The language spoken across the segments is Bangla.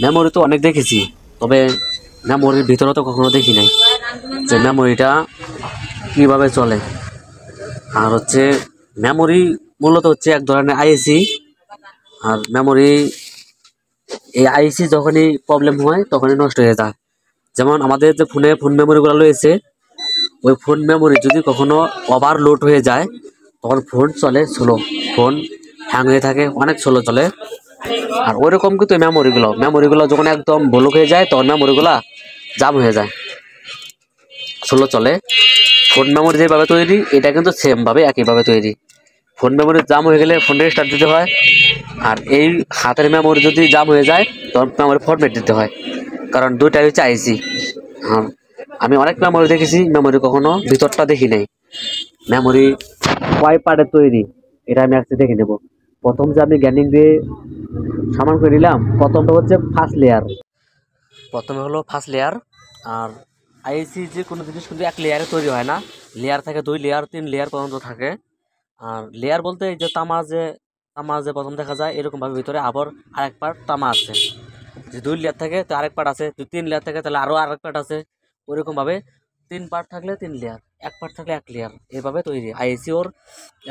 মেমোরি তো অনেক দেখেছি, তবে মেমোরির ভিতরে তো কখনো দেখি নাই যে মেমোরিটা কীভাবে চলে। আর হচ্ছে মেমোরি মূলত হচ্ছে এক ধরনের আইসি। আর মেমোরি, এই আইসি যখনই প্রবলেম হয় তখনই নষ্ট হয়ে যায়। যেমন আমাদের যে ফোন মেমোরিগুলো রয়েছে, ওই ফোন মেমোরি যদি কখনো ওভারলোড হয়ে যায় তখন ফোন চলে স্লো, ফোন হ্যাং হয়ে থাকে, অনেক স্লো চলে। আর ওইরকম কিন্তু মেমোরিগুলো যখন একদম ব্লক হয়ে যায় তখন মেমোরিগুলো জাম হয়ে যায়, স্লো চলে। ফোন মেমোরি যেভাবে তৈরি, এটা কিন্তু সেমভাবে একইভাবে তৈরি। ফোন মেমোরি জাম হয়ে গেলে ফোনটা স্টার্ট দিতে হয়, আর এই হাতের মেমোরি যদি জাম হয়ে যায় তখন মেমোরি ফরম্যাট দিতে হয়, কারণ দুইটাই হচ্ছে আইসি। হ্যাঁ, আমি অনেক মেমোরি দেখেছি, মেমোরি কখনো ভিতরটা দেখি নাই। মেমোরি কয় পার্টের তৈরি এটা আমি আজকে দেখে নেব। প্রথম যে আমি গ্যানিং দিয়ে সামান করে নিলাম, প্রথমটা হচ্ছে ফার্স্ট লেয়ার। প্রথমে হলো ফার্স্ট লেয়ার। আর আইসি যে কোনো জিনিস কিন্তু এক লেয়ারে তৈরি হয় না, লেয়ার থাকে 2 লেয়ার 3 লেয়ার পর্যন্ত থাকে। আর লেয়ার বলতে এই যে তামা যে প্রথম দেখা যায়, এরকমভাবে ভিতরে আবার আরেক পার্ট তামা আছে। যে 2 লেয়ার থাকে তো আরেক পার্ট আছে, যদি 3 লেয়ার থাকে তাহলে আরও আরেক পার্ট আছে। ওইরকমভাবে 3 পার্ট থাকলে 3 লেয়ার, 1 পার্ট থাকলে 1 লেয়ার, এইভাবে তৈরি আইসি। ওর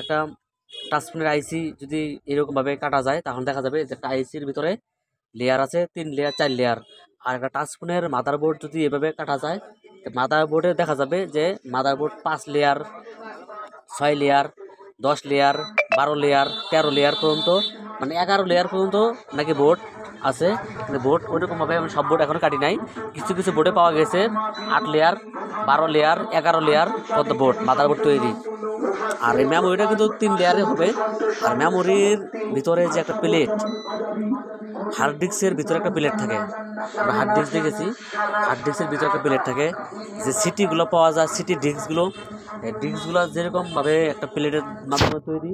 একটা টাচস্ক্রিনের আইসি যদি এরকমভাবে কাটা যায় তখন দেখা যাবে যে একটা আইসির ভিতরে লেয়ার আছে 3 লেয়ার 4 লেয়ার। আর একটা টাচস্ক্রিনের মাদারবোর্ড যদি এভাবে কাটা যায়, মাদারবোর্ডে দেখা যাবে যে motherboard 5 layer, 6 layer, 10 layer, 12 layer, 13 layer পর্যন্ত, মানে 11 লেয়ার পর্যন্ত নাকি বোর্ড আছে। কিন্তু বোর্ড ওইরকমভাবে আমি সব বোর্ড এখনও কাটি নাই। কিছু কিছু বোর্ডে পাওয়া গেছে 8 লেয়ার, 12 লেয়ার, 11 লেয়ার পর্যন্ত বোর্ড, মাদারবোর্ড তৈরি। আর এই মেমোরিটা কিন্তু 3 লেয়ারে হবে। আর মেমোরির ভিতরে যে একটা প্লেট, হার্ড ডিস্কের ভিতরে একটা প্লেট থাকে, আমরা হার্ড ডিস্ক দেখেছি, হার্ড ডিস্কের ভিতরে একটা প্লেট থাকে। যে সিটিগুলো পাওয়া যায়, সিটি ডিস্কগুলো, এই ডিস্কগুলো যেরকমভাবে একটা প্লেটের মাধ্যমে তৈরি।